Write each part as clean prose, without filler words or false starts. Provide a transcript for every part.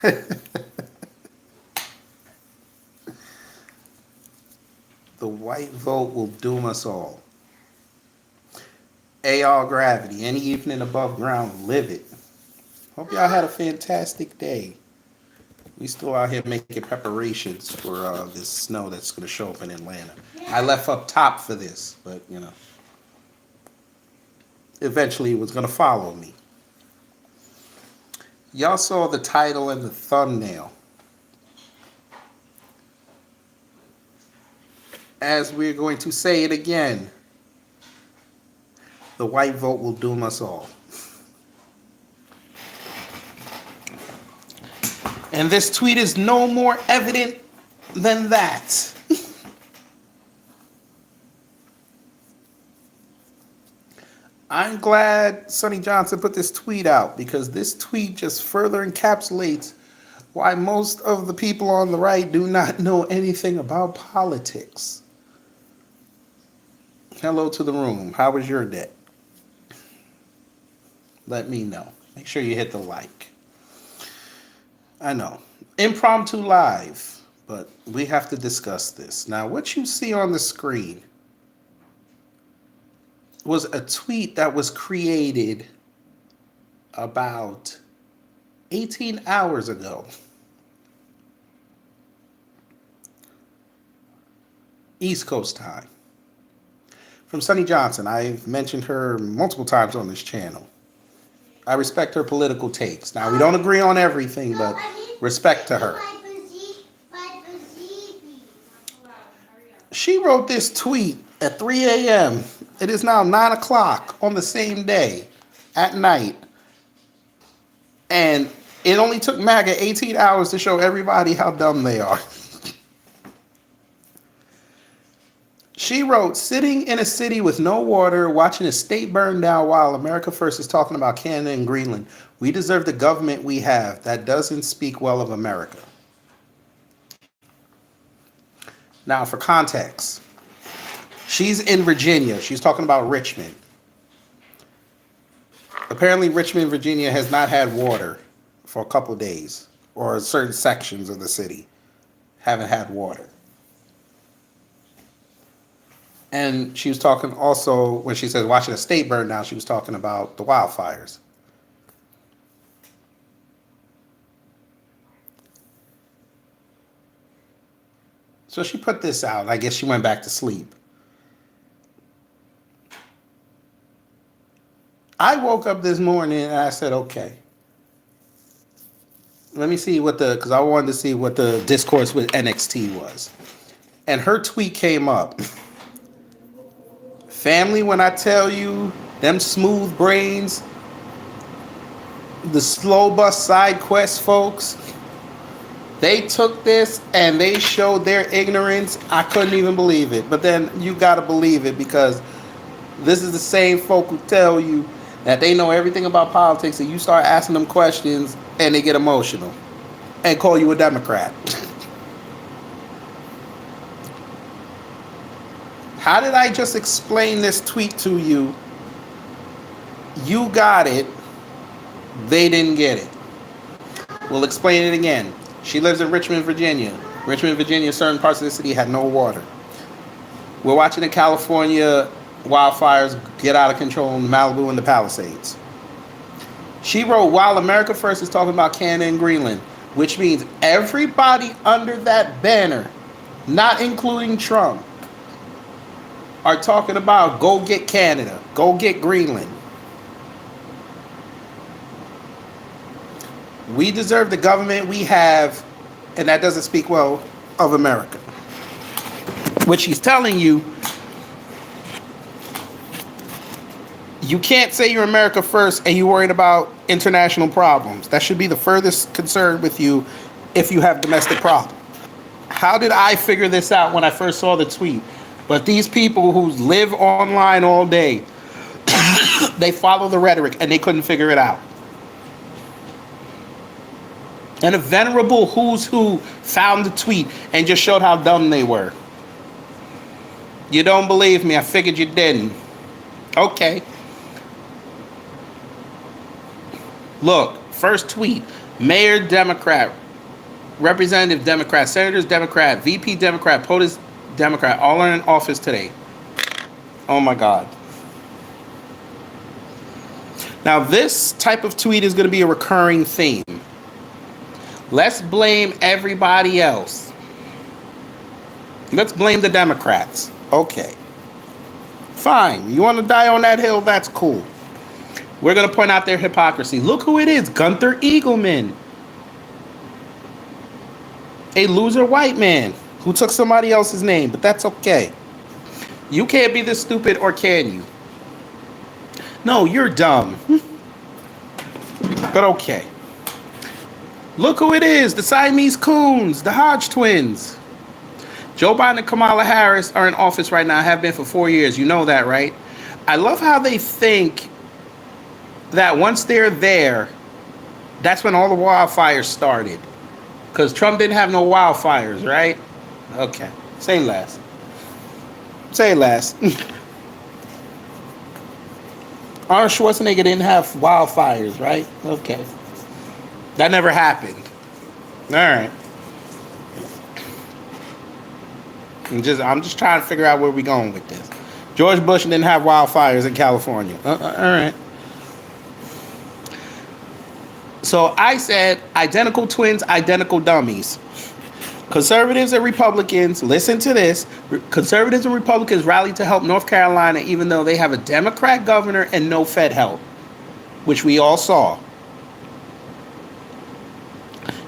The white vote will doom us all. AR gravity, any evening above ground, live it. Hope y'all had a fantastic day. We still out here making preparations for this snow that's going to show up in Atlanta. I left up top for this, but eventually it was going to follow me. Y'all saw the title and the thumbnail. As we're going to say it again, the white vote will doom us all. And this tweet is no more evident than that. I'm glad Sonnie Johnson put this tweet out because this tweet just further encapsulates why most of the people on the right do not know anything about politics. Hello to the room. How was your day? Let me know. Make sure you hit the like. I know. Impromptu live, but we have to discuss this. Now, what you see on the screen was a tweet that was created about 18 hours ago. East Coast time. From Sonnie Johnson. I've mentioned her multiple times on this channel. I respect her political takes. Now, we don't agree on everything, but respect to her. She wrote this tweet at 3 a.m. It is now 9 o'clock on the same day at night. And it only took MAGA 18 hours to show everybody how dumb they are. She wrote, sitting in a city with no water, watching a state burn down while America First is talking about Canada and Greenland. We deserve the government we have. That doesn't speak well of America. Now, for context, she's in Virginia. She's talking about Richmond. Apparently, Richmond, Virginia has not had water for a couple of days, or certain sections of the city haven't had water. And she was talking also, when she says watching a state burn down, she was talking about the wildfires. So she put this out. I guess she went back to sleep. I woke up this morning and I said, okay, let me see because I wanted to see what the discourse with NXT was. And her tweet came up. Family, when I tell you, them smooth brains, the slow bus side quest folks, they took this and they showed their ignorance. I couldn't even believe it. But then you got to believe it because this is the same folk who tell you that they know everything about politics and you start asking them questions and they get emotional and call you a Democrat. How did I just explain this tweet to you? You got it. They didn't get it. We'll explain it again. She lives in Richmond, Virginia. Richmond, Virginia, certain parts of the city had no water. We're watching the California wildfires get out of control in Malibu and the Palisades. She wrote, while America First is talking about Canada and Greenland, which means everybody under that banner, not including Trump, are talking about go get Canada, go get Greenland. We deserve the government we have, and that doesn't speak well of America. What she's telling you, you can't say you're America First and you're worried about international problems. That should be the furthest concern with you if you have domestic problems. How did I figure this out when I first saw the tweet? But these people who live online all day, they follow the rhetoric and they couldn't figure it out. And a venerable who's who found the tweet and just showed how dumb they were. You don't believe me? I figured you didn't. Okay. Look, first tweet. Mayor Democrat, Representative Democrat, Senators Democrat, VP Democrat, POTUS Democrat, all are in office today. Oh my God. Now this type of tweet is going to be a recurring theme. Let's blame everybody else. Let's blame the Democrats. Okay. Fine. You want to die on that hill? That's cool. We're going to point out their hypocrisy. Look who it is. Gunther Eagleman. A loser white man who took somebody else's name, but that's okay. You can't be this stupid, or can you? No, you're dumb. But okay. Look who it is. The Siamese Coons, the Hodge twins. Joe Biden and Kamala Harris are in office right now, have been for 4 years. You know that, right? I love how they think that once they're there, that's when all the wildfires started. Because Trump didn't have no wildfires, right? Okay. Say less. Say less. Arnold Schwarzenegger didn't have wildfires, right? Okay. That never happened. All right. I'm just trying to figure out where we're going with this. George Bush didn't have wildfires in California. All right. So I said identical twins, identical dummies. Conservatives and Republicans, listen to this. Conservatives and Republicans rallied to help North Carolina even though they have a Democrat governor and no Fed help, which we all saw.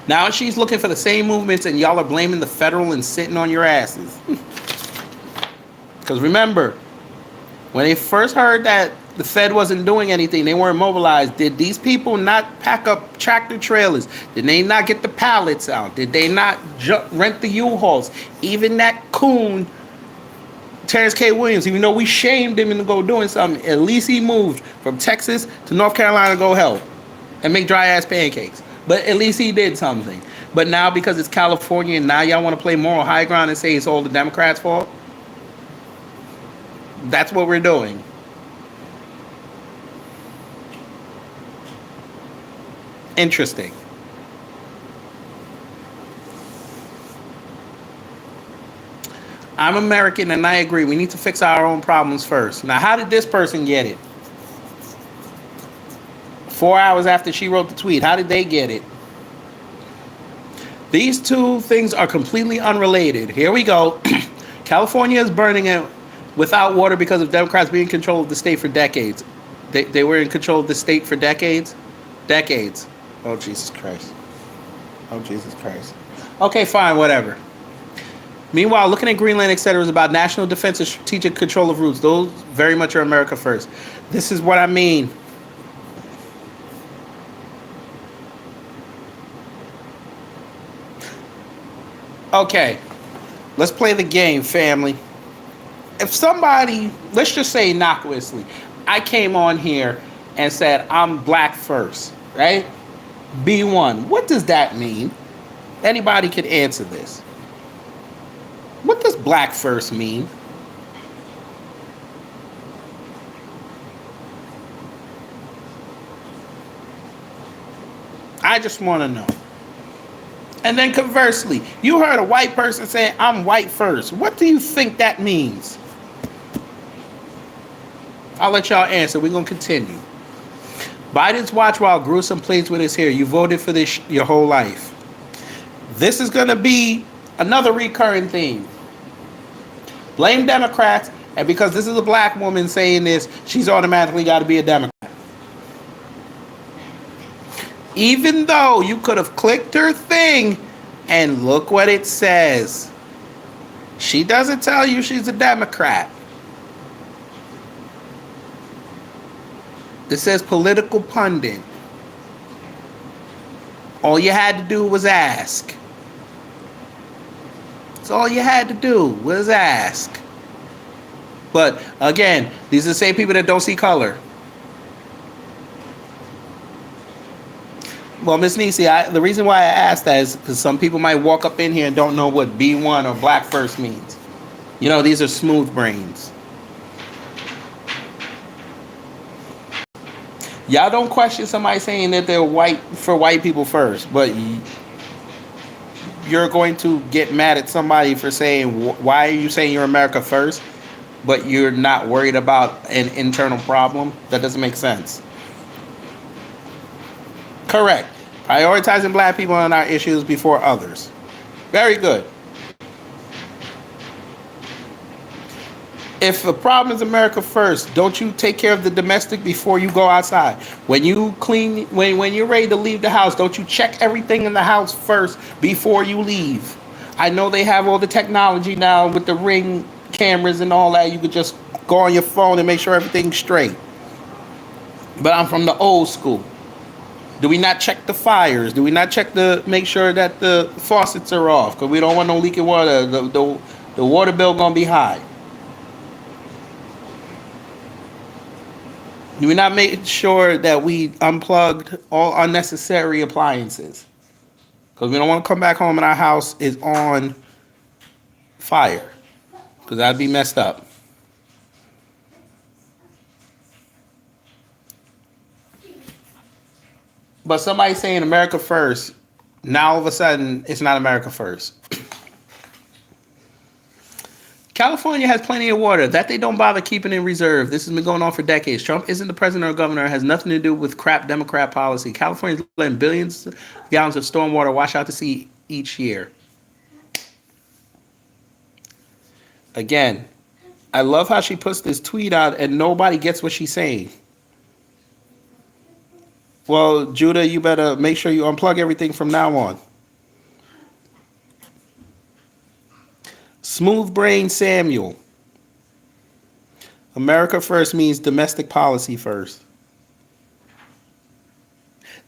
Now she's looking for the same movements and y'all are blaming the federal and sitting on your asses. Because remember, when they first heard that the Fed wasn't doing anything, they weren't mobilized, did these people not pack up tractor trailers? Did they not get the pallets out? Did they not rent the U-Hauls? Even that coon, Terrence K. Williams, even though we shamed him into go doing something, at least he moved from Texas to North Carolina to go help and make dry-ass pancakes. But at least he did something. But now because it's California and now y'all want to play moral high ground and say it's all the Democrats' fault? That's what we're doing. Interesting. I'm American and I agree. We need to fix our own problems first. Now, how did this person get it? 4 hours after she wrote the tweet. How did they get it? These two things are completely unrelated. Here we go. California is burning it without water because of Democrats being in control of the state for decades. They were in control of the state for decades? Decades. Oh, Jesus Christ. Oh, Jesus Christ. Okay, fine, whatever. Meanwhile, looking at Greenland, etc., is about national defense and strategic control of routes. Those very much are America first. This is what I mean. Okay, let's play the game, family. If somebody, let's just say innocuously, I came on here and said, I'm black first, right? B1. What does that mean? Anybody could answer this. What does black first mean? I just want to know. And then conversely, you heard a white person saying, I'm white first. What do you think that means? I'll let y'all answer. We're going to continue. Biden's watch while gruesome plays with his hair. You voted for this your whole life. This is going to be another recurring theme. Blame Democrats, and because this is a black woman saying this, she's automatically got to be a Democrat. Even though you could have clicked her thing and look what it says. She doesn't tell you she's a Democrat. It says political pundit. All you had to do was ask. That's all you had to do was ask. But again, these are the same people that don't see color. Well, Miss Nisi, the reason why I asked that is because some people might walk up in here and don't know what B1 or black first means. You know, these are smooth brains. Y'all don't question somebody saying that they're white for white people first, but you're going to get mad at somebody for saying, why are you saying you're America first, but you're not worried about an internal problem? That doesn't make sense. Correct. Prioritizing black people and our issues before others. Very good. If the problem is America first, don't you take care of the domestic before you go outside? When you clean, when you're ready to leave the house, don't you check everything in the house first before you leave? I know they have all the technology now with the Ring cameras and all that. You could just go on your phone and make sure everything's straight. But I'm from the old school. Do we not check the fires? Do we not check the make sure that the faucets are off? Because we don't want no leaking water. The water bill gonna be high. Do we not make sure that we unplugged all unnecessary appliances? Because we don't want to come back home and our house is on fire. Because that'd be messed up. But somebody saying America first, now all of a sudden it's not America first. California has plenty of water that they don't bother keeping in reserve. This has been going on for decades. Trump isn't the president or governor. It has nothing to do with crap Democrat policy. California is letting billions of gallons of stormwater wash out to sea each year. Again, I love how she puts this tweet out and nobody gets what she's saying. Well, Judah, you better make sure you unplug everything from now on. Smooth Brain Samuel. America first means domestic policy first.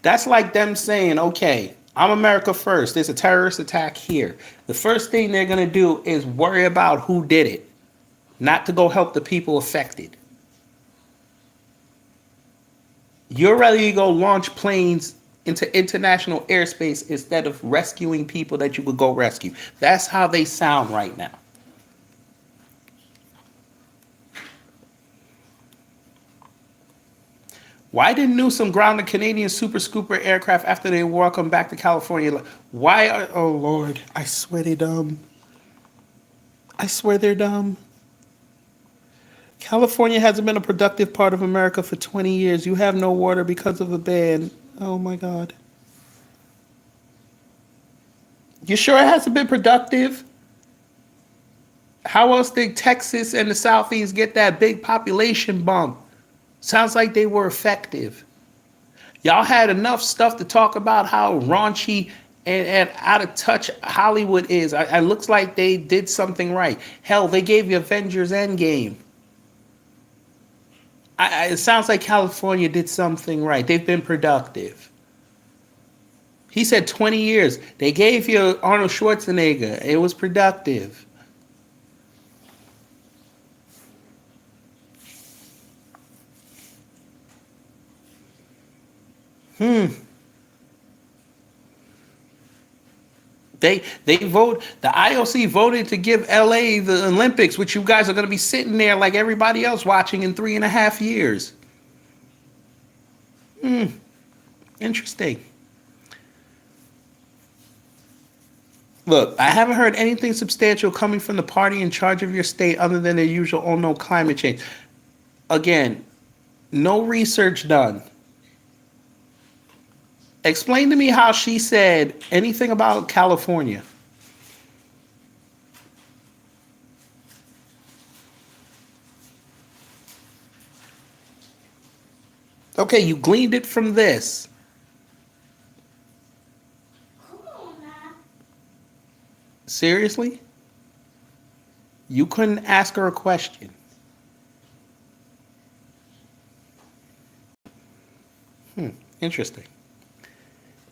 That's like them saying, okay, I'm America first. There's a terrorist attack here. The first thing they're going to do is worry about who did it, not to go help the people affected. You're ready to go launch planes into international airspace instead of rescuing people that you could go rescue. That's how they sound right now. Why didn't Newsom ground the Canadian Super Scooper aircraft after they welcomed back to California? Why are, oh Lord, I swear they're dumb. I swear they're dumb. California hasn't been a productive part of America for 20 years. You have no water because of a ban. Oh my God. You sure it hasn't been productive? How else did Texas and the Southeast get that big population bump? Sounds like they were effective. Y'all had enough stuff to talk about how raunchy and out of touch Hollywood is. It looks like they did something right. Hell, they gave you Avengers Endgame. It sounds like California did something right. They've been productive. He said 20 years. They gave you Arnold Schwarzenegger. It was productive. They vote. The IOC voted to give LA the Olympics, which you guys are going to be sitting there like everybody else watching in 3.5 years. Interesting. Look, I haven't heard anything substantial coming from the party in charge of your state other than their usual "oh no, climate change." Again, no research done. Explain to me how she said anything about California. Okay, you gleaned it from this. Seriously? You couldn't ask her a question. Interesting.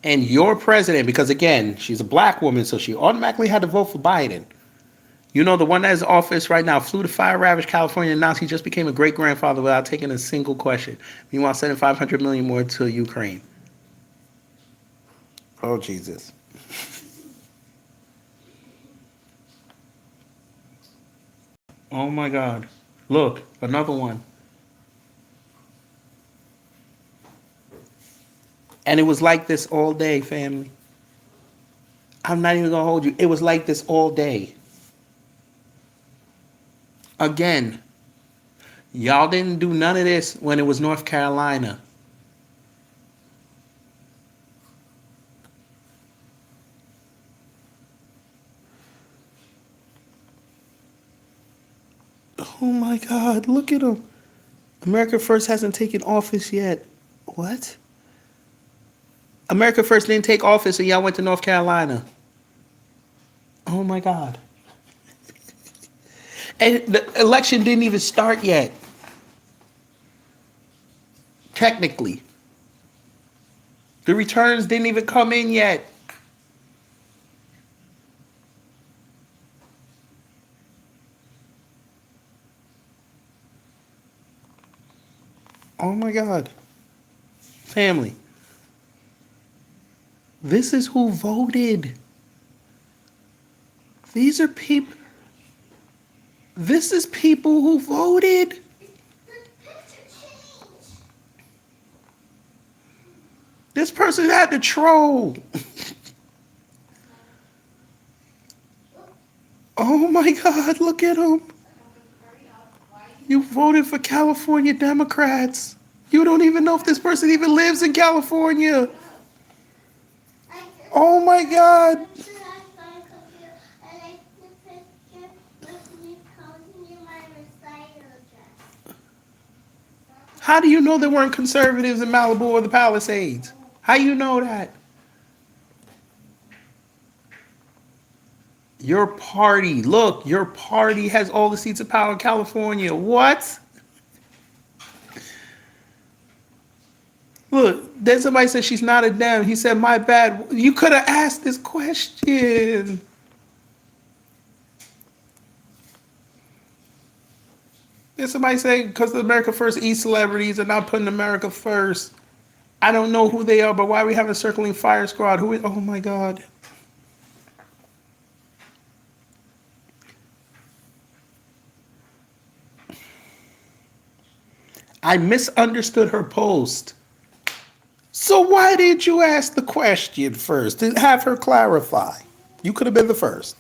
And your president, because again, she's a black woman, so she automatically had to vote for Biden. You know, the one that is in office right now flew to fire-ravaged California and announced he just became a great-grandfather without taking a single question. Meanwhile, sending $500 million more to Ukraine. Oh, Jesus. Oh, my God. Look, another one. And it was like this all day, family. I'm not even gonna hold you. It was like this all day. Again, y'all didn't do none of this when it was North Carolina. Oh my God, look at him. America First hasn't taken office yet. What? America First didn't take office and y'all went to North Carolina. Oh my God. And the election didn't even start yet. Technically. The returns didn't even come in yet. Oh my God. Family. This is who voted. These are people. This is people who voted. This person had to troll. Oh my God, look at him. You voted for California Democrats. You don't even know if this person even lives in California. Oh my God. How do you know there weren't conservatives in Malibu or the Palisades? How you know that? Your party, look, your party has all the seats of power in California. What? Look, then somebody said she's not a Dem. He said, my bad. You could have asked this question. Then somebody said, because the America First celebrities are not putting America first. I don't know who they are, but why are we having a circling fire squad? Who is, oh my God. I misunderstood her post. So why did you ask the question first to have her clarify? You could have been the first.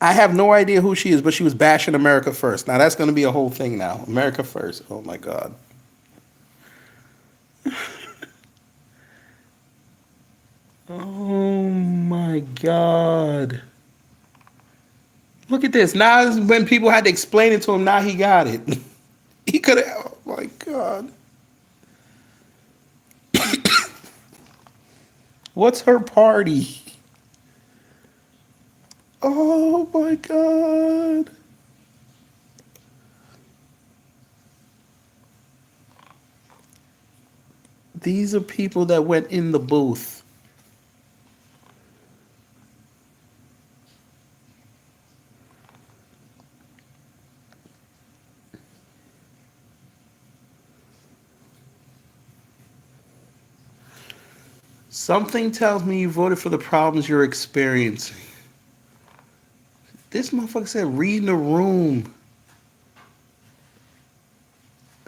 I have no idea who she is, but she was bashing America First. Now that's going to be a whole thing now. America First. Oh my God. Oh my God. Look at this. Now when people had to explain it to him, now he got it. He could have. Oh my God. What's her party? Oh my God. These are people that went in the booth. Something tells me you voted for the problems you're experiencing. This motherfucker said read the room.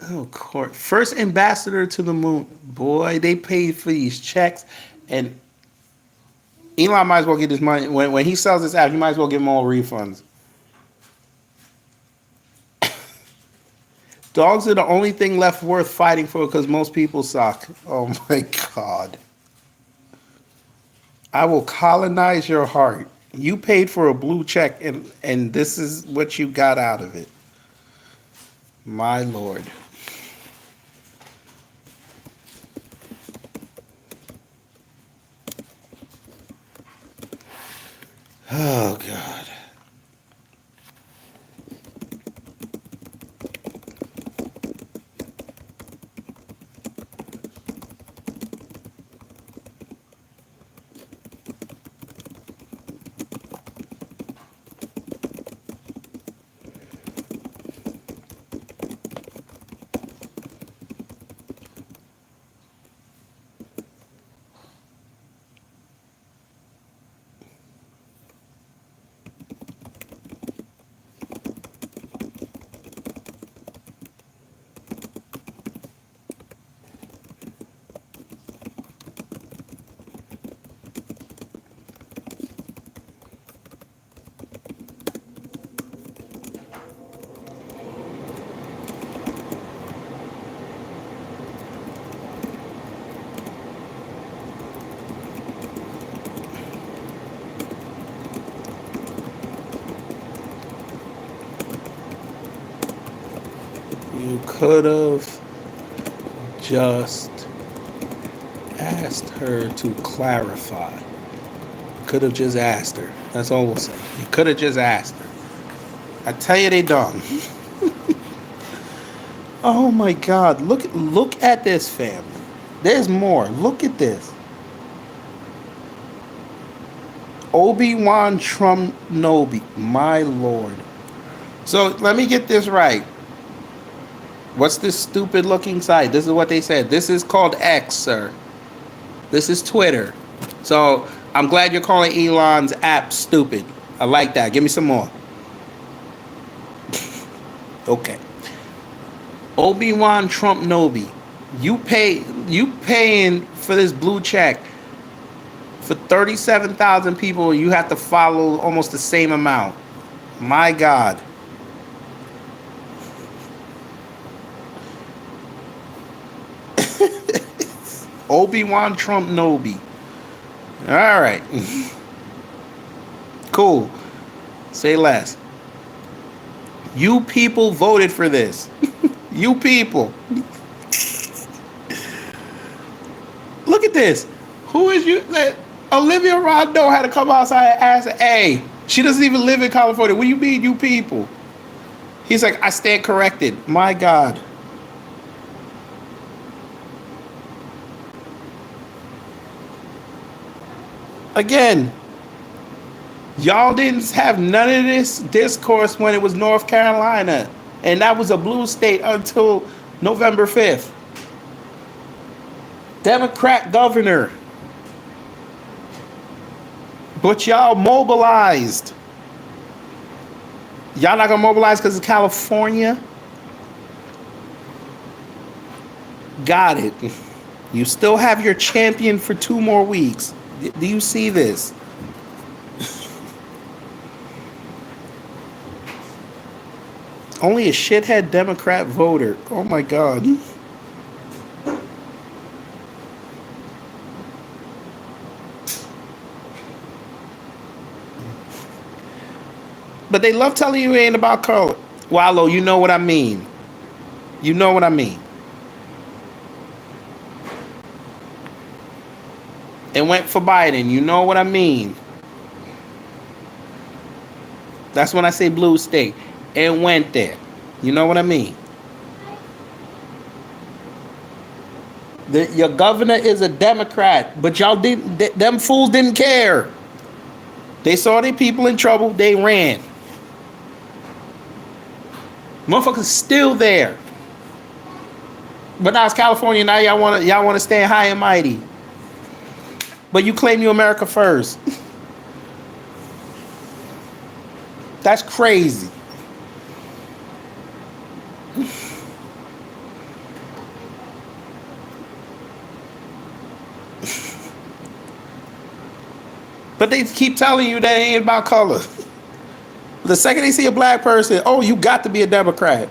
Oh, court. First ambassador to the moon. Boy, they paid for these checks. And Elon might as well get his money. When he sells this app, he might as well give them all refunds. Dogs are the only thing left worth fighting for because most people suck. Oh my God. I will colonize your heart. You paid for a blue check and this is what you got out of it. My Lord. Oh God. could have just asked her to clarify. Could have just asked her. That's all we'll say. You could have just asked her. I tell you, they dumb. Oh my God! Look at this, fam. There's more. Look at this. Obi-Wan Trump Nobi. My Lord. So let me get this right. What's this stupid looking site? This is what they said. This is called X, sir. This is Twitter. So I'm glad you're calling Elon's app stupid. I like that. Give me some more. Okay. Obi-Wan Trump Nobi. You paying for this blue check for 37,000 people. You have to follow almost the same amount. My God. Obi-Wan Trump Nobi. All right. Cool. Say less. You people voted for this. You people. Look at this. Who is you? Olivia Rodrigo had to come outside and ask, hey, she doesn't even live in California. What do you mean, you people? He's like, I stand corrected. My God. Again, y'all didn't have none of this discourse when it was North Carolina. And that was a blue state until November 5th. Democrat governor. But y'all mobilized. Y'all not gonna mobilize because of California? Got it. You still have your champion for 2 more weeks. Do you see this? Only a shithead Democrat voter. Oh my God. But they love telling you it ain't about color. Wallow, you know what I mean. You know what I mean. It went for Biden. You know what I mean. That's when I say blue state. It went there. You know what I mean. Your governor is a Democrat, but y'all didn't. Them fools didn't care. They saw their people in trouble. They ran. Motherfuckers still there. But now it's California. Now y'all want to stand high and mighty. But you claim you America first. That's crazy. But they keep telling you that it ain't about color. The second they see a black person, oh, you got to be a Democrat.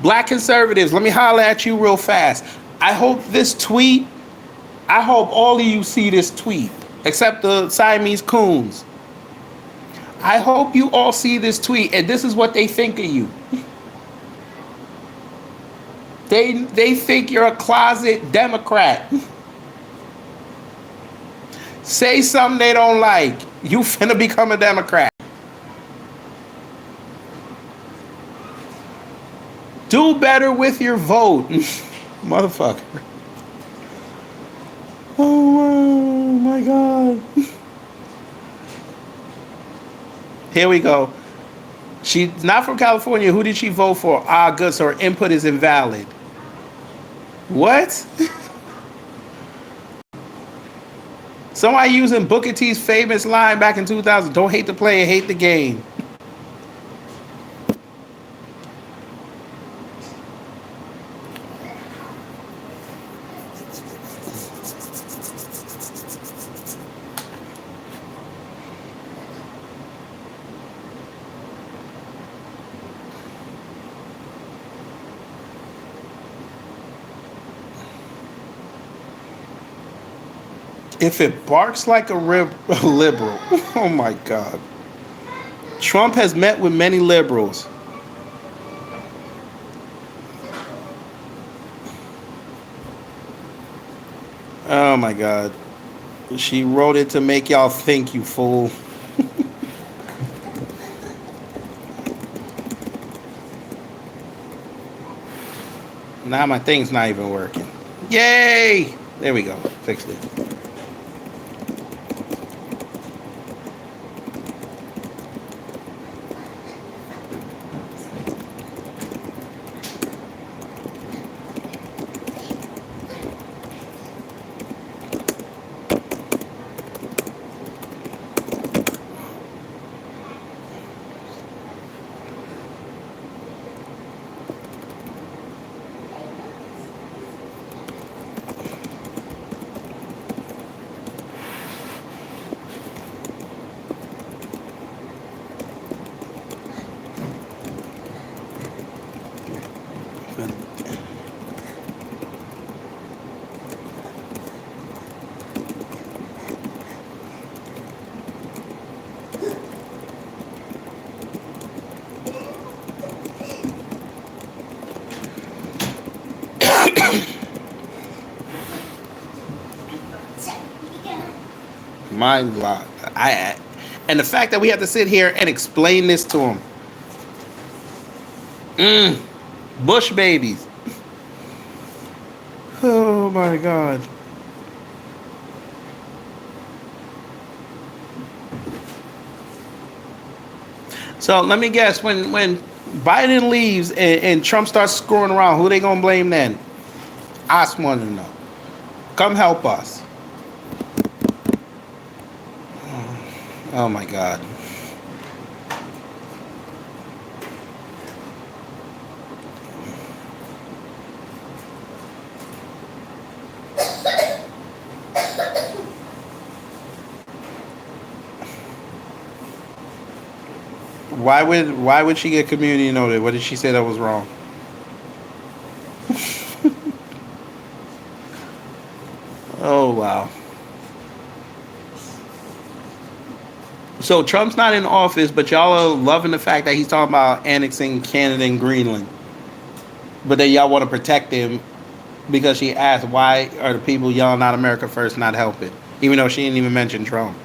Black conservatives, let me holler at you real fast. I hope all of you see this tweet, except the Siamese coons. I hope you all see this tweet, and this is what they think of you. They think you're a closet Democrat. Say something they don't like. You finna become a Democrat. Do better with your vote. Motherfucker. Oh my God. Here we go. She's not from California. Who did she vote for? Ah, good. So her input is invalid. What? Somebody using Booker T's famous line back in 2000. Don't hate the player, hate the game. If it barks like a liberal, oh my God. Trump has met with many liberals. Oh my God. She wrote it to make y'all think, you fool. Now my thing's not even working. Yay! There we go. Fixed it. My God. And the fact that we have to sit here and explain this to him. Bush babies. Oh my God. So let me guess, when Biden leaves and Trump starts screwing around, who they gonna blame then? I just want to know. Come help us. Oh my God. Why would she get community noted? What did she say that was wrong? Oh wow. So Trump's not in office, but y'all are loving the fact that he's talking about annexing Canada and Greenland. But then y'all want to protect him because she asked why are the people yelling out America first not helping, even though she didn't even mention Trump.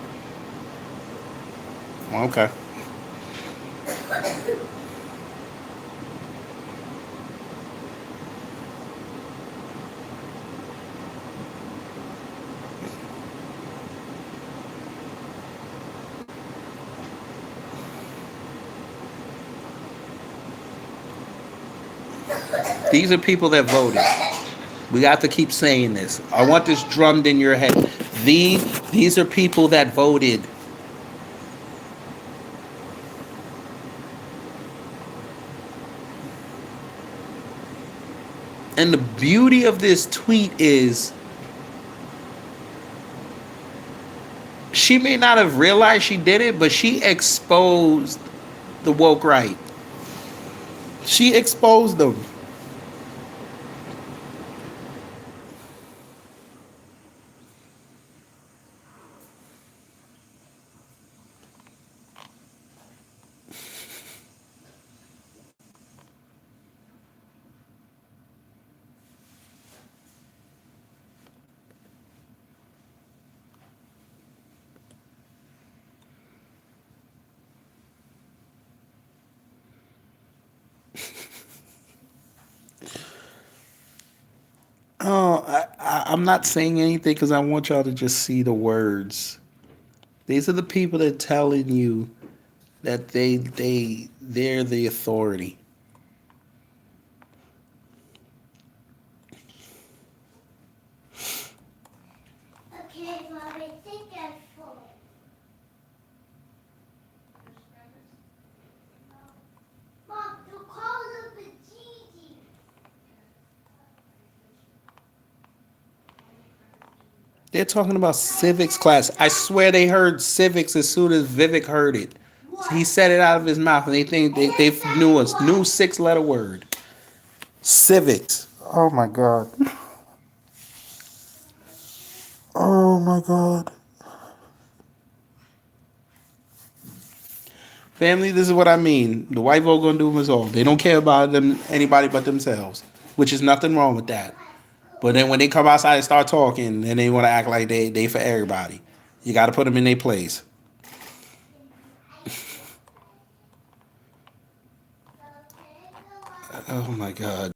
Okay. These are people that voted. We got to keep saying this. I want this drummed in your head. These are people that voted. And the beauty of this tweet is she may not have realized she did it, but she exposed the woke right. She exposed them. Oh, I'm not saying anything because I want y'all to just see the words. These are the people that are telling you that they're the authority. Okay, Mom, I think I'm full. Mom, you call up a Gigi. They're talking about civics class. I swear they heard civics as soon as Vivek heard it. He said it out of his mouth, and they think they knew a new 6-letter word. Civics. Oh my God. Oh my God. Family, this is what I mean. The white vote gonna do them us all. They don't care about them anybody but themselves, which is nothing wrong with that. But then when they come outside and start talking, then they want to act like they for everybody. You got to put them in their place. Oh my God.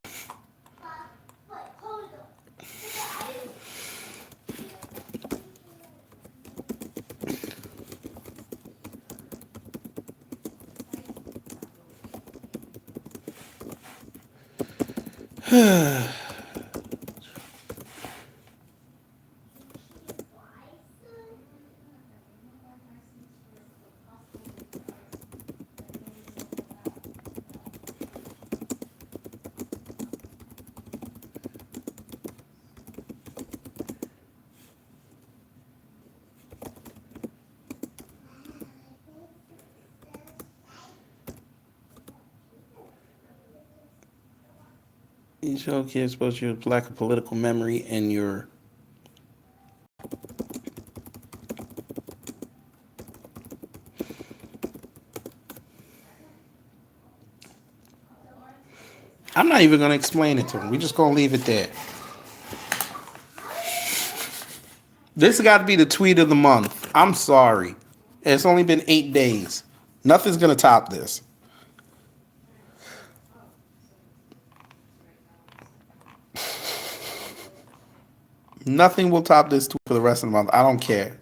You show kids supposed to lack of political memory and your. I'm not even gonna explain it to them. We're just gonna leave it there. This has got to be the tweet of the month. I'm sorry. It's only been 8 days. Nothing's gonna top this. Nothing will top this tweet for the rest of the month. I don't care.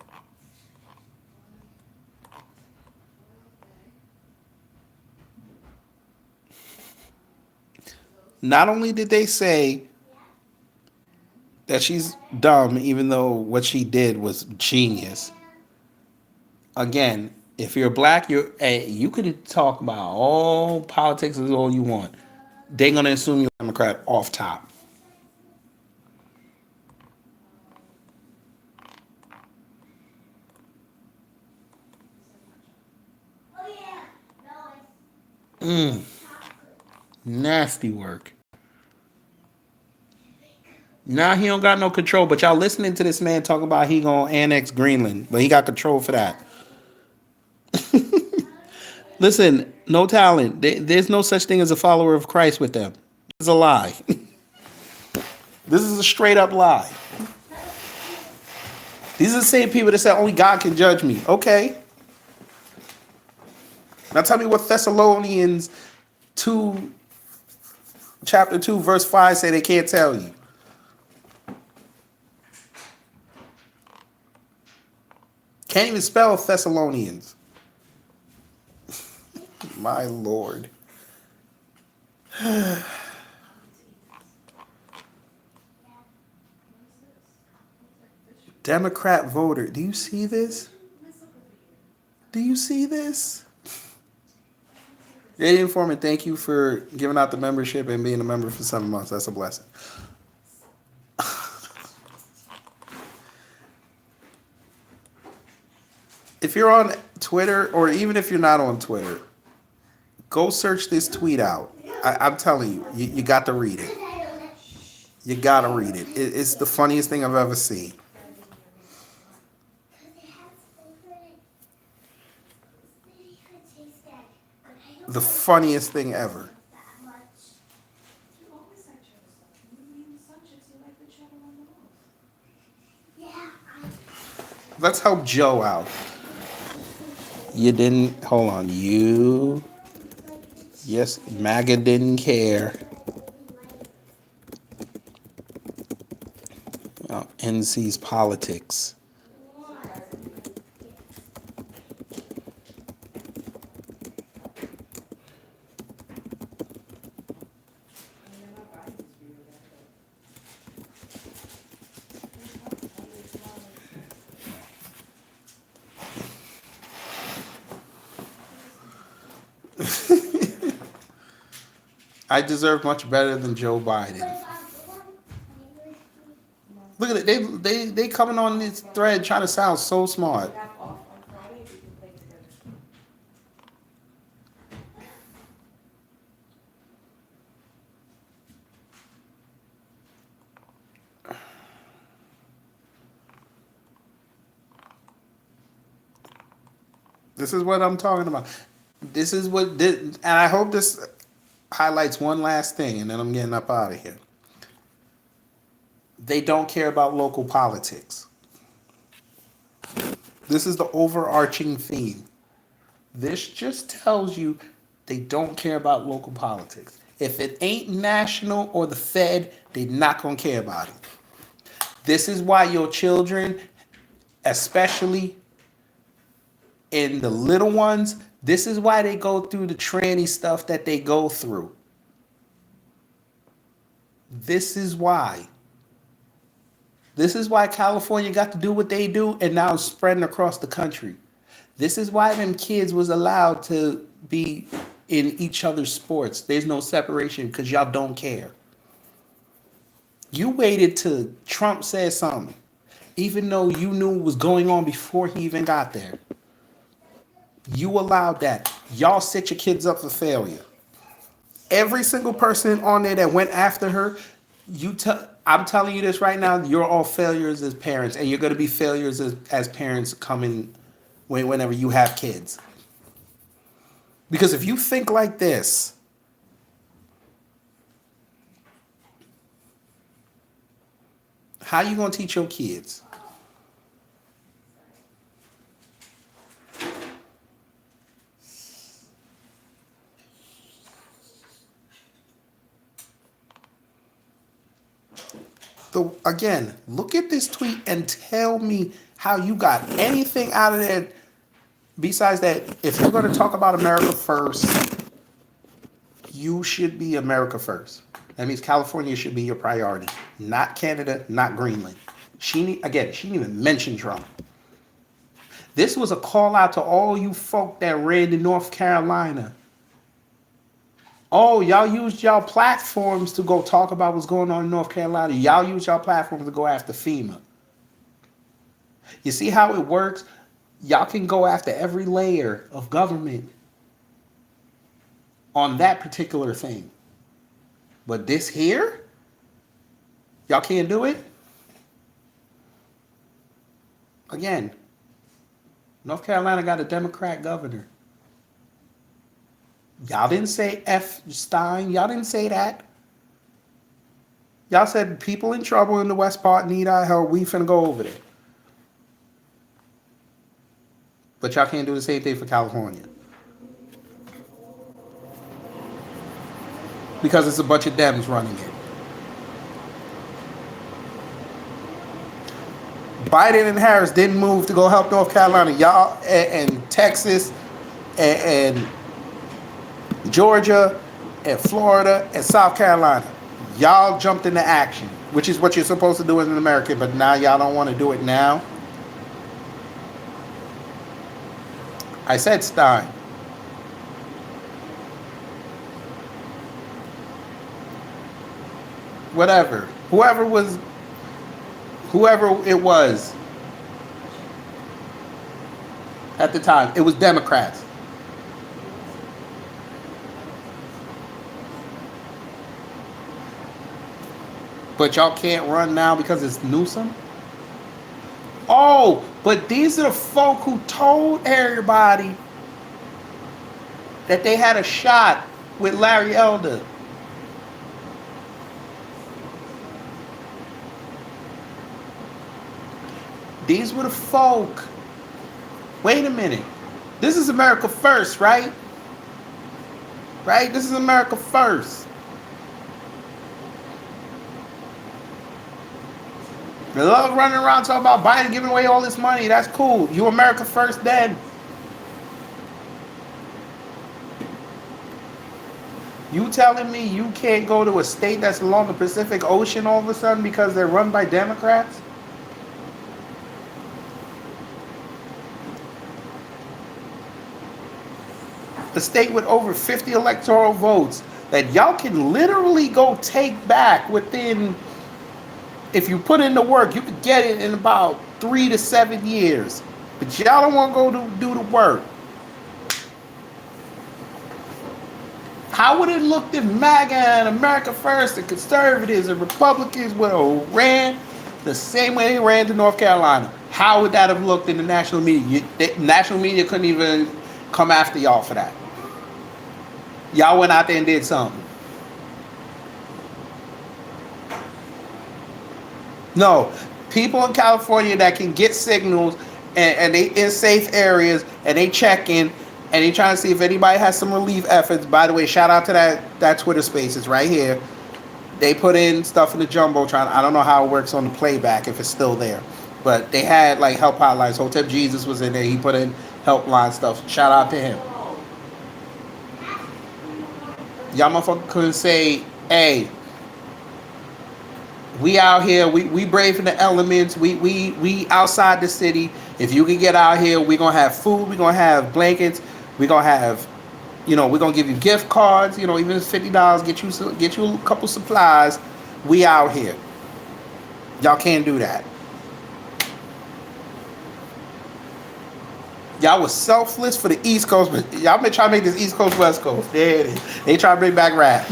Not only did they say that she's dumb, even though what she did was genius. Again, if you're black, you could talk about all politics as all you want. They're gonna assume you're a Democrat off top. Nasty work. Now he don't got no control, but y'all listening to this man talk about he gonna annex Greenland, but he got control for that. Listen, no talent. There's no such thing as a follower of Christ with them. It's a lie. This is a straight up lie. These are the same people that say only God can judge me. Okay. Now tell me what Thessalonians 2, chapter 2, verse 5 say they can't tell you. Can't even spell Thessalonians. My Lord. Democrat voter. Do you see this? Do you see this? Lady Informant, thank you for giving out the membership and being a member for 7 months. That's a blessing. If you're on Twitter, or even if you're not on Twitter, go search this tweet out. I'm telling you, you got to read it. You got to read it. It's the funniest thing I've ever seen. The funniest thing ever. Let's help Joe out. You didn't, hold on, yes, MAGA didn't care. NC's politics. I deserve much better than Joe Biden. Look at it. They coming on this thread trying to sound so smart. This is what I'm talking about. This is what did, and I hope this highlights one last thing, and then I'm getting up out of here. They don't care about local politics. This is the overarching theme. This just tells you they don't care about local politics. If it ain't national or the Fed, they're not going to care about it. This is why your children, especially in the little ones, this is why they go through the tranny stuff that they go through. This is why. This is why California got to do what they do and now it's spreading across the country. This is why them kids was allowed to be in each other's sports. There's no separation because y'all don't care. You waited till Trump said something, even though you knew what was going on before he even got there. You allowed that. Y'all set your kids up for failure. Every single person on there that went after her, I'm telling you this right now, you're all failures as parents, and you're going to be failures as parents coming whenever you have kids. Because if you think like this, how you going to teach your kids? Again, look at this tweet and tell me how you got anything out of that besides that. If you're going to talk about America first, you should be America first. That means California should be your priority, not Canada, not Greenland. She didn't even mention Trump. This was a call out to all you folk that ran in North Carolina. Oh, y'all used y'all platforms to go talk about what's going on in North Carolina. Y'all used y'all platforms to go after FEMA. You see how it works? Y'all can go after every layer of government on that particular thing. But this here, y'all can't do it? Again, North Carolina got a Democrat governor. Y'all didn't say F. Stein. Y'all didn't say that. Y'all said people in trouble in the West Part need our help. We finna go over there. But y'all can't do the same thing for California. Because it's a bunch of Dems running it. Biden and Harris didn't move to go help North Carolina. Y'all and Texas and Georgia and Florida and South Carolina. Y'all jumped into action, which is what you're supposed to do as an American, but now y'all don't want to do it now. I said Stein. Whatever. Whoever it was at the time, it was Democrats. But y'all can't run now because it's Newsom? Oh, but these are the folk who told everybody that they had a shot with Larry Elder. These were the folk. Wait a minute. This is America first, right? Right? This is America first. They love running around talking about Biden giving away all this money. That's cool. You America first then. You telling me you can't go to a state that's along the Pacific Ocean all of a sudden because they're run by Democrats? A state with over 50 electoral votes that y'all can literally go take back within, if you put in the work, you could get it in about 3 to 7 years. But y'all don't want to go do the work. How would it look if MAGA and America First and conservatives and Republicans would have ran the same way they ran to North Carolina? How would that have looked in the national media? The national media couldn't even come after y'all for that. Y'all went out there and did something. No, people in California that can get signals and they in safe areas and they check in and they trying to see if anybody has some relief efforts. By the way, shout out to that Twitter Spaces right here. They put in stuff in the jumbotron. I don't know how it works on the playback if it's still there, but they had like help hotlines. Hotep Jesus was in there. He put in helpline stuff. Shout out to him. Y'all motherfucker couldn't say, hey, we out here, we braving the elements, we outside the city. If you can get out here, we gonna have food, we gonna have blankets, we gonna have, we're gonna give you gift cards, even if it's $50, get you a couple supplies. We out here. Y'all can't do that. Y'all was selfless for the East Coast, but y'all been trying to make this East Coast West Coast. There it is. They try to bring back rap.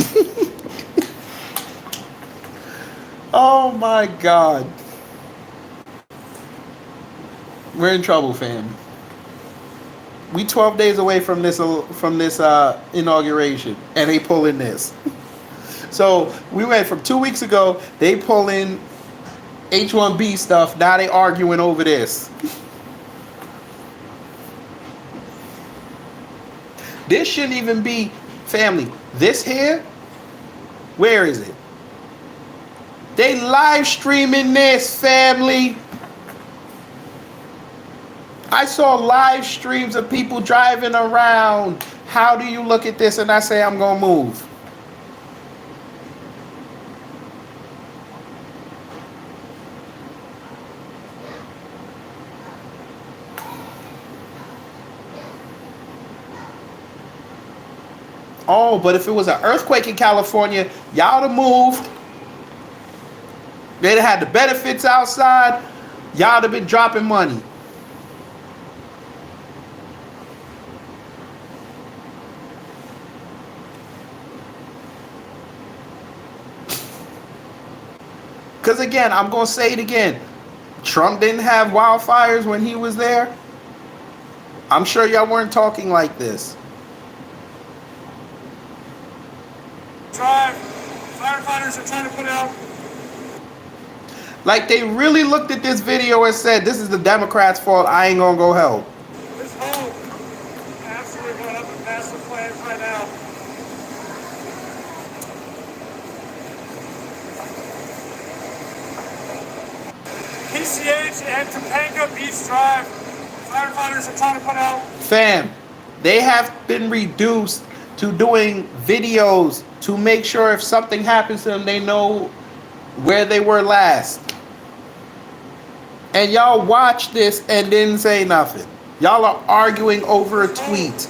Oh my God. We're in trouble, fam. We 12 days away from this inauguration, and they pulling this. So we went from 2 weeks ago, they pulling H1B stuff, now they arguing over this. This shouldn't even be family. This here, where is it? They live streaming this, family. I saw live streams of people driving around. How do you look at this and I say I'm gonna move? Oh, but if it was an earthquake in California, y'all would have moved. They'd have had the benefits outside. Y'all would have been dropping money. Because again, I'm going to say it again. Trump didn't have wildfires when he was there. I'm sure y'all weren't talking like this. Firefighters are trying to put out. Like they really looked at this video and said, this is the Democrats' fault. I ain't going to go help. This whole absolutely going up and past the flames right now. PCH and Topanga Beach Drive. Firefighters are trying to put out. Fam, they have been reduced to doing videos to make sure if something happens to them, they know where they were last. And y'all watched this and didn't say nothing. Y'all are arguing over a tweet.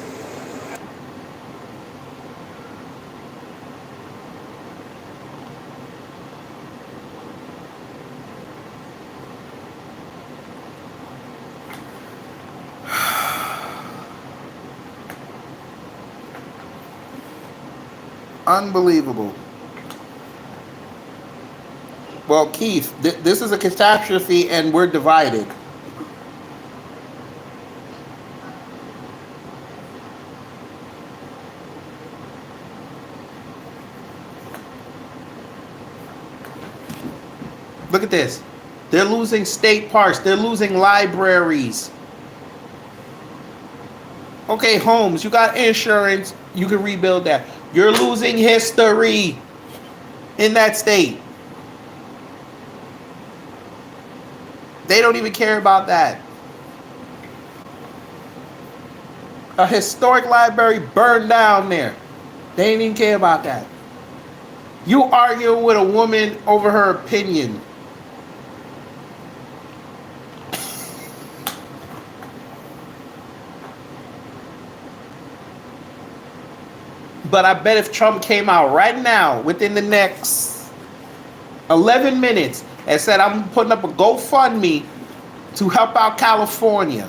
Unbelievable. Well, Keith, this is a catastrophe and we're divided. Look at this. They're losing state parks. They're losing libraries. Okay, homes. You got insurance. You can rebuild that. You're losing history in that state. They don't even care about that. A historic library burned down there. They didn't even care about that. You arguing with a woman over her opinion. But I bet if Trump came out right now, within the next 11 minutes, and said, I'm putting up a GoFundMe to help out California.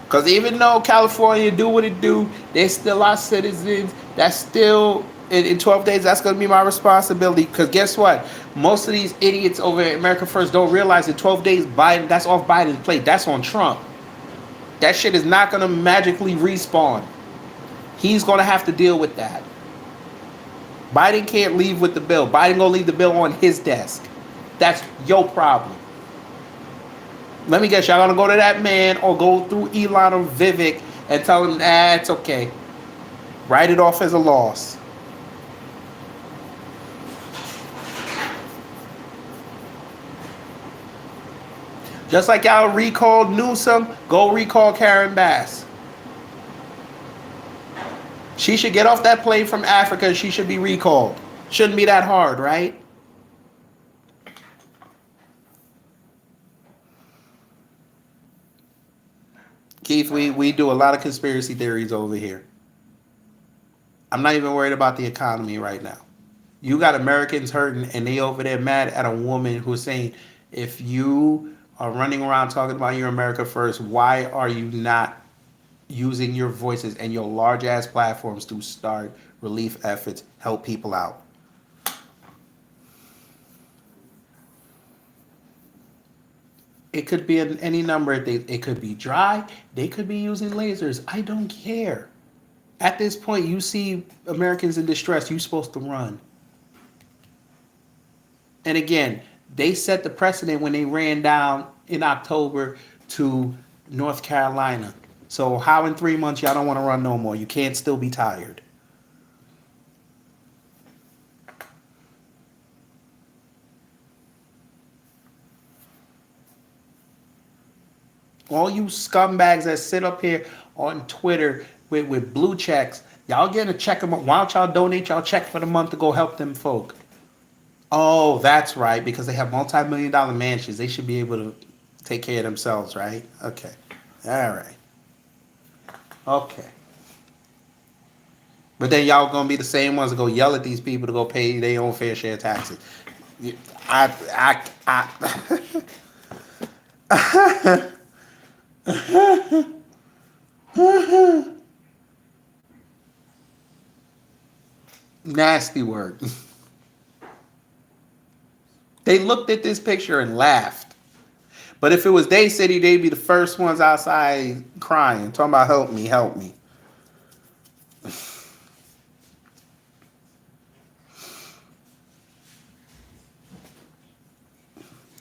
Because even though California do what it do, they still are citizens. That's still, in 12 days, that's going to be my responsibility. Because guess what? Most of these idiots over at America First don't realize in 12 days, Biden, that's off Biden's plate. That's on Trump. That shit is not going to magically respawn. He's going to have to deal with that. Biden can't leave with the bill. Biden going to leave the bill on his desk. That's your problem. Let me guess, y'all gonna go to that man or go through Elon or Vivek and tell him, nah, it's okay. Write it off as a loss. Just like y'all recalled Newsom, go recall Karen Bass. She should get off that plane from Africa. She should be recalled. Shouldn't be that hard, right? Keith, we do a lot of conspiracy theories over here. I'm not even worried about the economy right now. You got Americans hurting and they over there mad at a woman who's saying, if you are running around talking about your America first, why are you not using your voices and your large ass platforms to start relief efforts, help people out? It could be any number of things. It could be dry. They could be using lasers. I don't care. At this point, you see Americans in distress, you're supposed to run. And again, they set the precedent when they ran down in October to North Carolina. So how in 3 months y'all don't want to run no more? You can't still be tired. All you scumbags that sit up here on Twitter with blue checks, y'all getting a check them. Why don't y'all donate y'all check for the month to go help them folk? Oh, that's right, because they have multi-million-dollar mansions. They should be able to take care of themselves, right? Okay. All right. Okay. But then y'all gonna be the same ones to go yell at these people to go pay their own fair share of taxes. Nasty word. They looked at this picture and laughed. But if it was their city, they'd be the first ones outside crying, talking about help me, help me.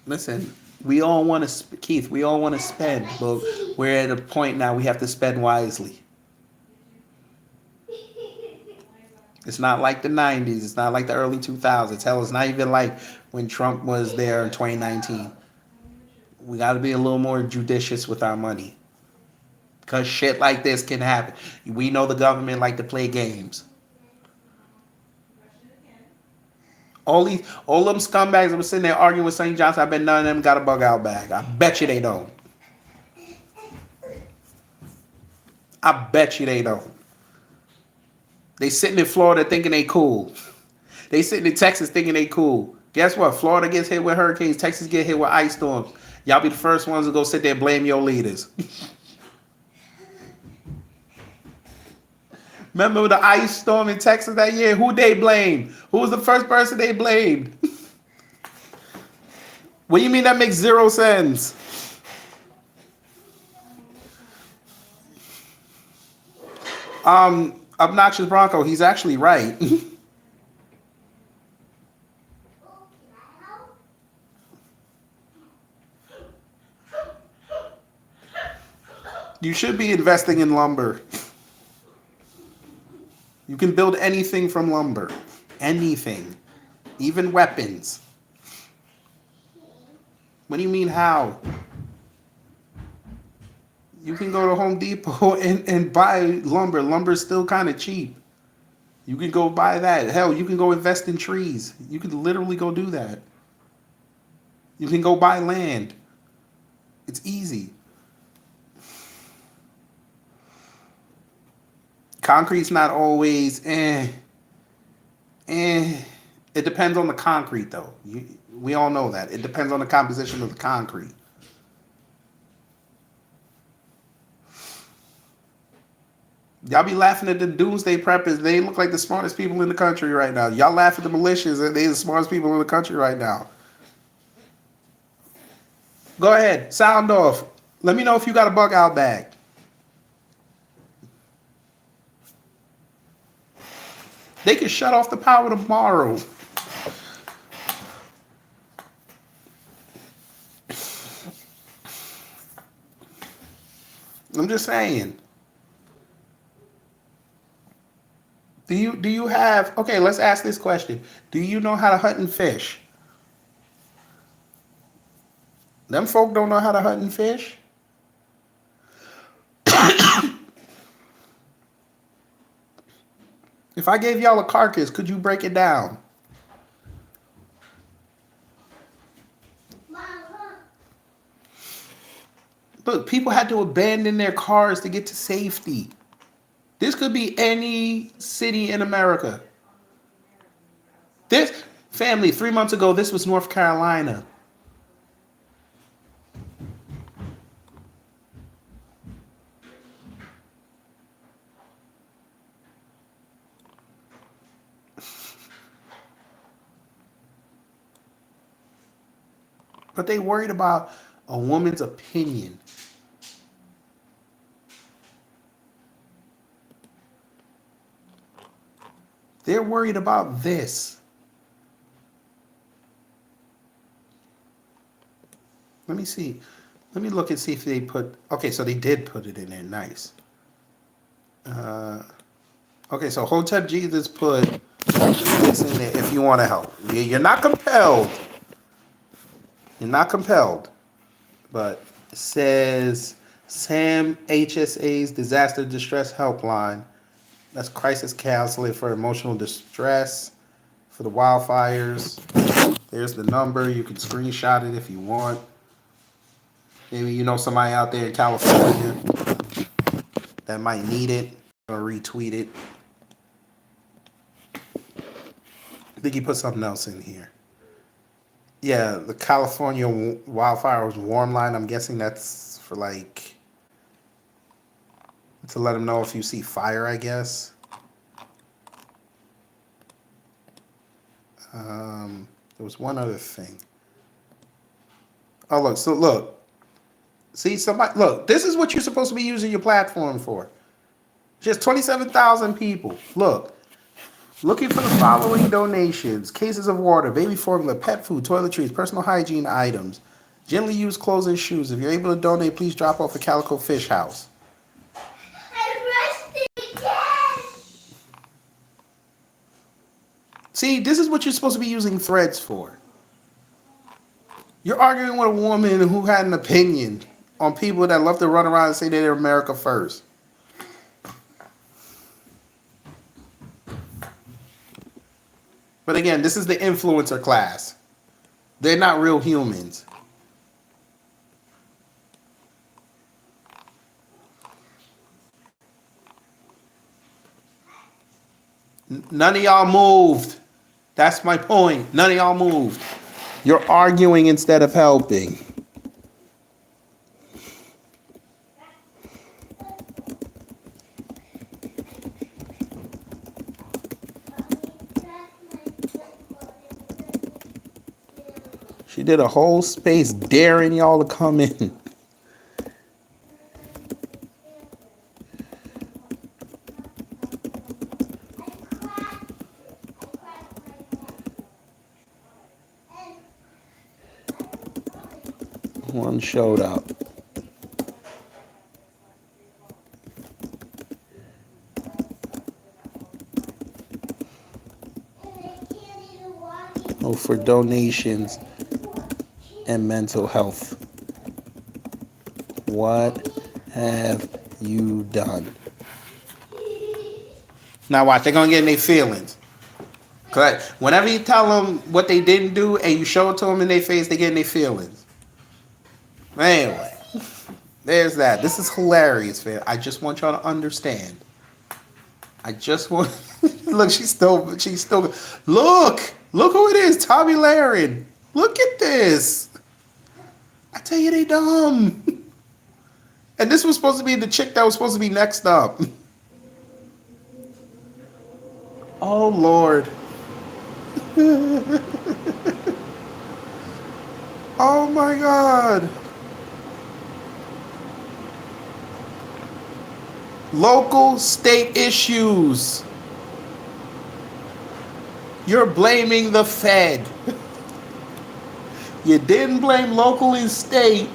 Listen, we all want to, Keith, we all want to spend, but we're at a point now we have to spend wisely. It's not like the 90s. It's not like the early 2000s. Hell, it's not even like when Trump was there in 2019. We got to be a little more judicious with our money. Because shit like this can happen. We know the government like to play games. All them scumbags that were sitting there arguing with Sonnie Johnson, I bet none of them got a bug out bag. I bet you they don't. I bet you they don't. They sitting in Florida thinking they cool. They sitting in Texas thinking they cool. Guess what? Florida gets hit with hurricanes. Texas get hit with ice storms. Y'all be the first ones to go sit there and blame your leaders. Remember the ice storm in Texas that year? Who they blamed? Who was the first person they blamed? What do you mean that makes zero sense? Obnoxious Bronco, he's actually right. You should be investing in lumber. You can build anything from lumber. Anything. Even weapons. What do you mean how? You can go to Home Depot and buy lumber. Lumber's still kind of cheap. You can go buy that. Hell, you can go invest in trees. You can literally go do that. You can go buy land. It's easy. Concrete's not always It depends on the concrete, though. We all know that. It depends on the composition of the concrete. Y'all be laughing at the doomsday preppers. They look like the smartest people in the country right now. Y'all laugh at the militias. They're the smartest people in the country right now. Go ahead. Sound off. Let me know if you got a bug out bag. They can shut off the power tomorrow. I'm just saying. Do you have okay, let's ask this question. Do you know how to hunt and fish? Them folk don't know how to hunt and fish. If I gave y'all a carcass, could you break it down? Mama. Look, people had to abandon their cars to get to safety. This could be any city in America. This family, 3 months ago, this was North Carolina. But they worried about a woman's opinion. They're worried about this. Let me see. Let me look and see if they put. Okay, so they did put it in there. Nice. Okay, so Hotep Jesus put this in there if you want to help. You're not compelled. You're not compelled. But it says Sam HSA's Disaster Distress Helpline. That's crisis counseling for emotional distress for the wildfires. There's the number. You can screenshot it if you want. Maybe you know somebody out there in California that might need it or retweet it. I think he put something else in here. Yeah, the California wildfires warm line. I'm guessing that's for like to let them know if you see fire, I guess. There was one other thing. Oh, look. So look. See, somebody, look, this is what you're supposed to be using your platform for. Just 27,000 people. Look. Looking for the following donations: cases of water, baby formula, pet food, toiletries, personal hygiene items, gently used clothes and shoes. If you're able to donate, please drop off at Calico Fish House. I rushed it again. See, this is what you're supposed to be using threads for. You're arguing with a woman who had an opinion on people that love to run around and say they're America first. But again, this is the influencer class. They're not real humans. None of y'all moved. That's my point. None of y'all moved. You're arguing instead of helping. She did a whole space daring y'all to come in. One showed up. Oh, for donations and mental health. What have you done? Now watch, they're gonna get in their feelings. Cause whenever you tell them what they didn't do and you show it to them in their face, they get in their feelings. Anyway, there's that. This is hilarious, man. I just want y'all to understand. I just want. Look, she's still. Look who it is, Tommy Lahren. Look at this. I tell you, they dumb. And this was supposed to be the chick that was supposed to be next up. Oh Lord. Oh my God. Local state issues. You're blaming the Fed. You didn't blame local and state.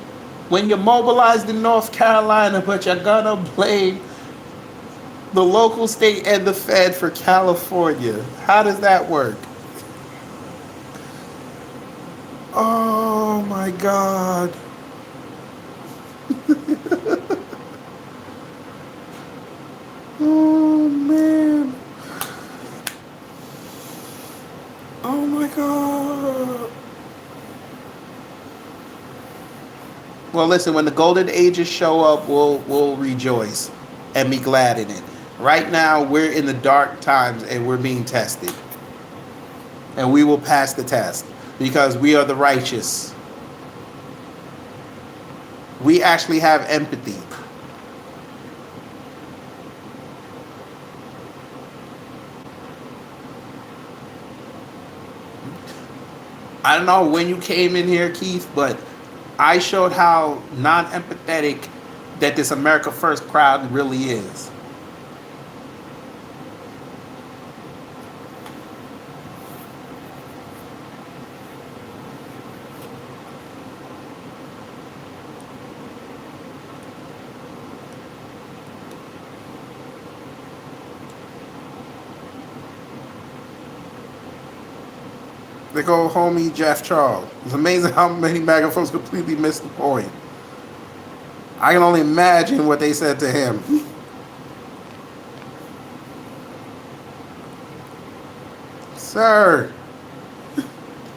When you're mobilized in North Carolina, but you're gonna blame the local, state, and the Fed for California. How does that work? Oh my God. Oh man. Oh my God. Well, listen, when the golden ages show up, we'll rejoice and be glad in it. Right now, we're in the dark times and we're being tested. And we will pass the test because we are the righteous. We actually have empathy. I don't know when you came in here, Keith, but I showed how non-empathetic that this America First crowd really is. They go homie Jeff Charles. It's amazing how many MAGA folks completely missed the point. I can only imagine what they said to him. Sir,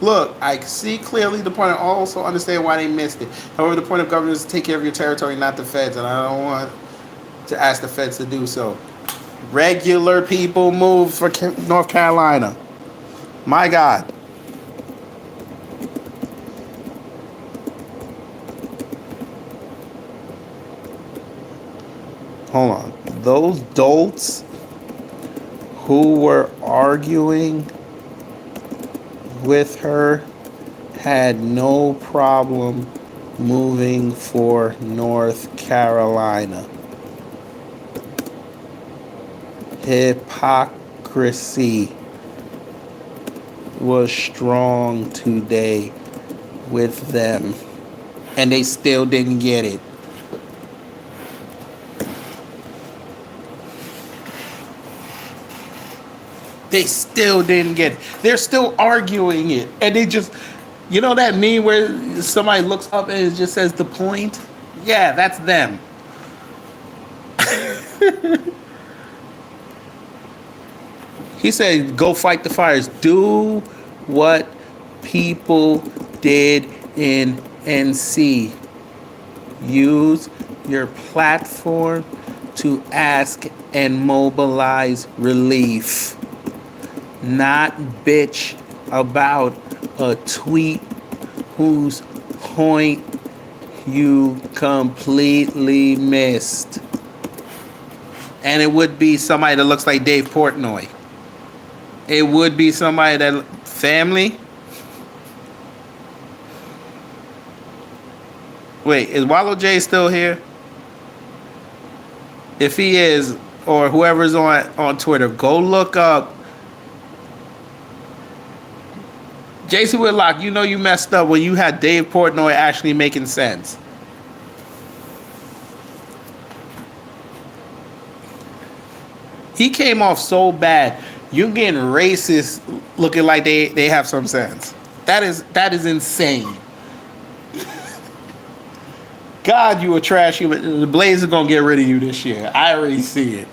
look, I see clearly the point. I also understand why they missed it. However, the point of government is to take care of your territory, not the feds, and I don't want to ask the feds to do so. Regular people move for North Carolina. My God. Hold on. Those dolts who were arguing with her had no problem moving for North Carolina. Hypocrisy was strong today with them, and they still didn't get it. They still didn't get it. They're still arguing it. And they just, you know that meme where somebody looks up and it just says the point? Yeah, that's them. He said, go fight the fires. Do what people did in NC. Use your platform to ask and mobilize relief. Not bitch about a tweet whose point you completely missed. And it would be somebody that looks like Dave Portnoy. It would be somebody that family. Wait, is Wallow J still here? If he is, or whoever's on Twitter, go look up Jason Whitlock. You know you messed up when you had Dave Portnoy actually making sense. He came off so bad. You're getting racist looking like they have some sense. That is insane. God, you a trash human. The Blaze is gonna get rid of you this year. I already see it.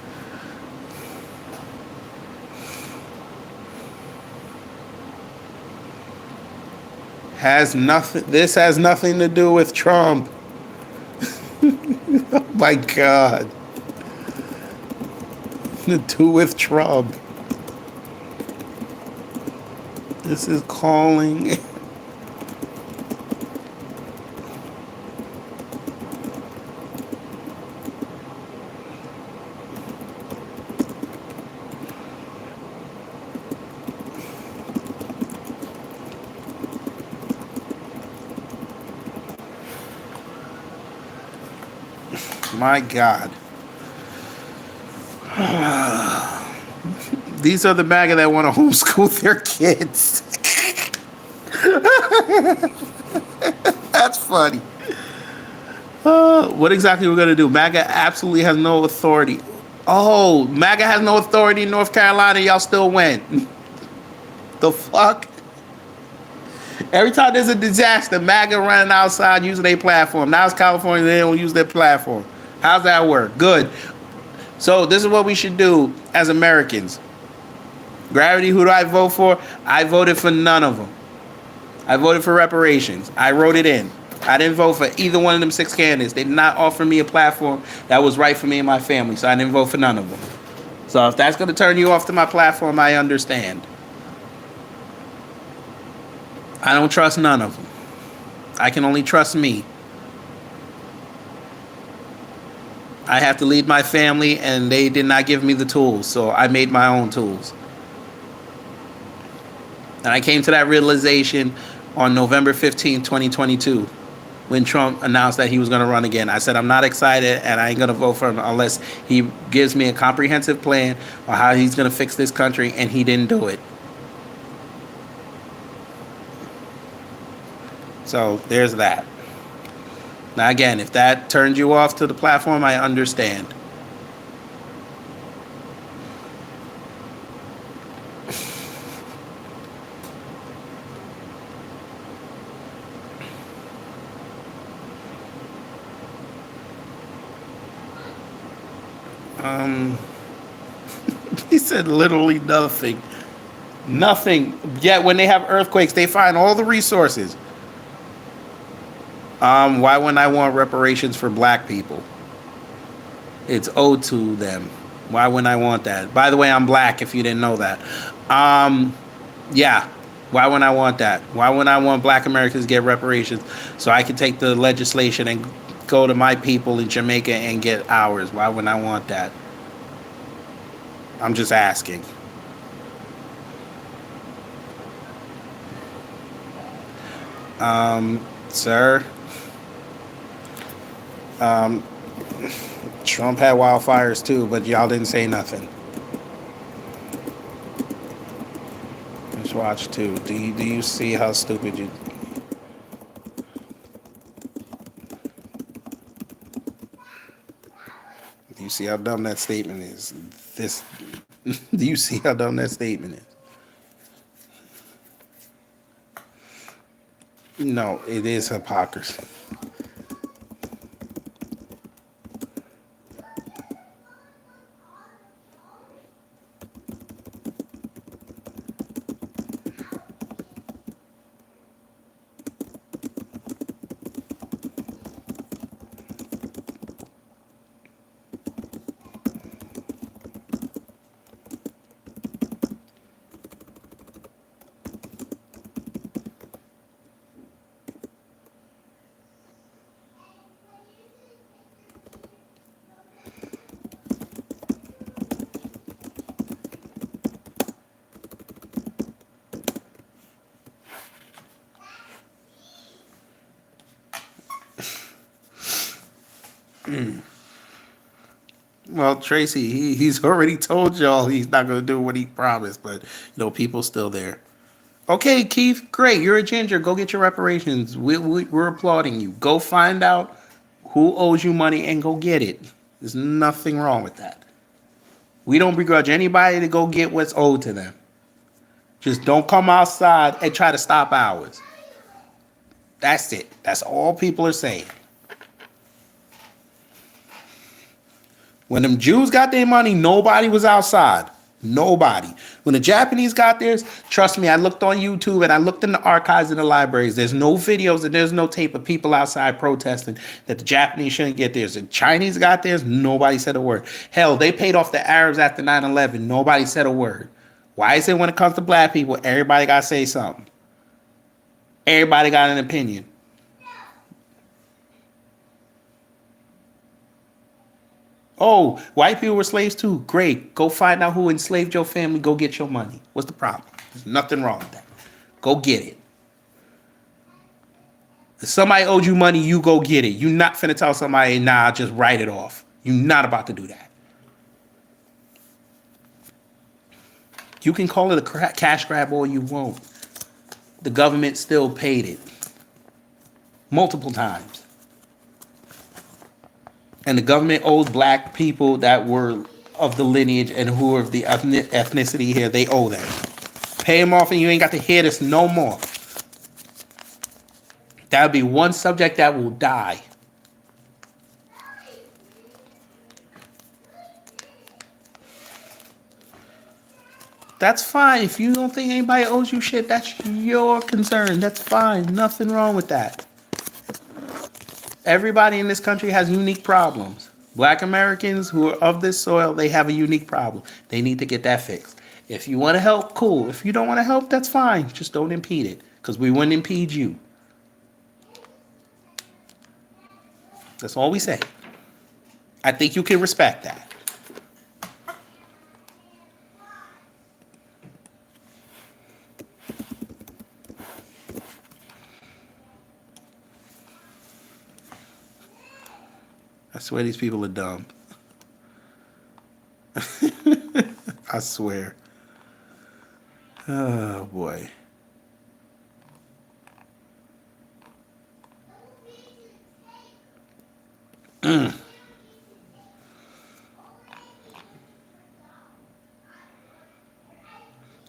This has nothing to do with Trump. Oh my God. To do with Trump. This is calling. My God. These are the MAGA that want to homeschool their kids. That's funny. What exactly we're gonna do? MAGA absolutely has no authority. Oh, MAGA has no authority in North Carolina. Y'all still went. The fuck? Every time there's a disaster, MAGA running outside using their platform. Now it's California, they don't use their platform. How's that work? Good. So this is what we should do as Americans. Gravity, who do I vote for? I voted for none of them. I voted for reparations. I wrote it in. I didn't vote for either one of them 6 candidates. They did not offer me a platform that was right for me and my family, so I didn't vote for none of them. So if that's going to turn you off to my platform, I understand. I don't trust none of them. I can only trust me. I have to lead my family, and they did not give me the tools, so I made my own tools. And I came to that realization on November 15, 2022, when Trump announced that he was going to run again. I said, I'm not excited, and I ain't going to vote for him unless he gives me a comprehensive plan on how he's going to fix this country, and he didn't do it. So there's that. Now, again, if that turns you off to the platform, I understand. He said literally nothing. Nothing. Yet when they have earthquakes, they find all the resources. Why wouldn't I want reparations for black people? It's owed to them. Why wouldn't I want that? By the way, I'm black, if you didn't know that. Yeah. Why wouldn't I want that? Why wouldn't I want black Americans to get reparations so I could take the legislation and go to my people in Jamaica and get ours? Why wouldn't I want that? I'm just asking. Sir, Trump had wildfires too, but y'all didn't say nothing. Just watch too. Do you see how stupid you? Do you see how dumb that statement is? Do you see how dumb that statement is? No, it is hypocrisy. Well, Tracy, he's already told y'all he's not going to do what he promised, but people still there. Okay, Keith, great. You're a ginger. Go get your reparations. We're applauding you. Go find out who owes you money and go get it. There's nothing wrong with that. We don't begrudge anybody to go get what's owed to them. Just don't come outside and try to stop ours. That's it. That's all people are saying. When them Jews got their money, nobody was outside. Nobody. When the Japanese got theirs, trust me, I looked on YouTube and I looked in the archives in the libraries. There's no videos and there's no tape of people outside protesting that the Japanese shouldn't get theirs. The Chinese got theirs, nobody said a word. Hell, they paid off the Arabs after 9/11. Nobody said a word. Why is it when it comes to black people, everybody got to say something? Everybody got an opinion. Oh, white people were slaves too. Great. Go find out who enslaved your family. Go get your money. What's the problem? There's nothing wrong with that. Go get it. If somebody owed you money, you go get it. You're not finna tell somebody, nah, just write it off. You're not about to do that. You can call it a cash grab all you want. The government still paid it. Multiple times. And the government owes black people that were of the lineage and who are of the ethnicity here, they owe them. Pay them off and you ain't got to hear this no more. That would be one subject that will die. That's fine. If you don't think anybody owes you shit, that's your concern. That's fine. Nothing wrong with that. Everybody in this country has unique problems. Black Americans who are of this soil, they have a unique problem. They need to get that fixed. If you want to help, cool. If you don't want to help, that's fine. Just don't impede it, because we wouldn't impede you. That's all we say. I think you can respect that. I swear these people are dumb. I swear. Oh, boy.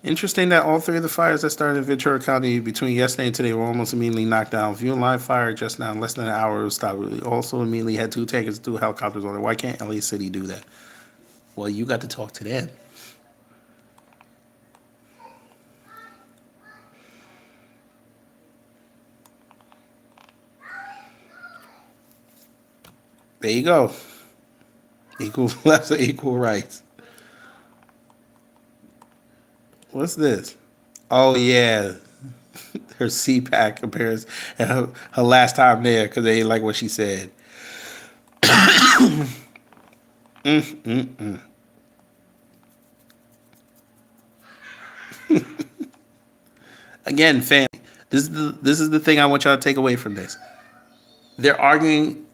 Interesting that all three of the fires that started in Ventura County between yesterday and today were almost immediately knocked down. View live fire just now in less than an hour, it was stopped. We also immediately had 2 tankers, 2 helicopters on it. Why can't LA City do that? Well, you got to talk to them. There you go. Equal left or equal rights. What's this? Oh yeah, her CPAC appearance and her last time there because they ain't like what she said. Again, family. This is the thing I want y'all to take away from this. They're arguing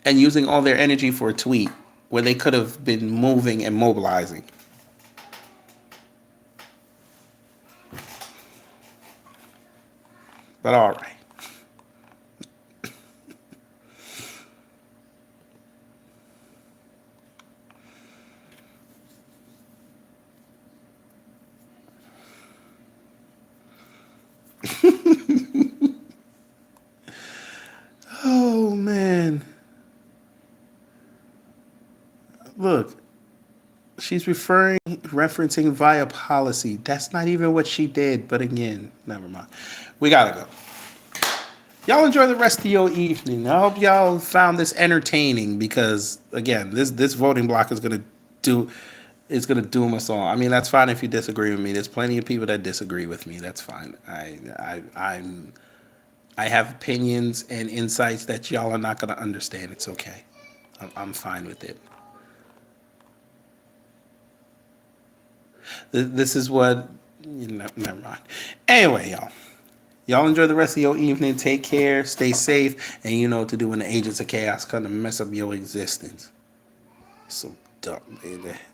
and using all their energy for a tweet where they could have been moving and mobilizing. But all right. Oh, man. Look, she's referencing via policy. That's not even what she did. But again, never mind. We gotta go. Y'all enjoy the rest of your evening. I hope y'all found this entertaining because, again, this voting block is gonna doom us all. I mean, that's fine if you disagree with me. There's plenty of people that disagree with me. That's fine. I have opinions and insights that y'all are not gonna understand. It's okay. I'm fine with it. This is what, never mind. Anyway, y'all. Y'all enjoy the rest of your evening. Take care. Stay safe. And you know what to do when the agents of chaos come to mess up your existence. So dumb.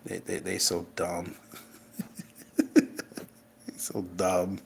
They so dumb. So dumb.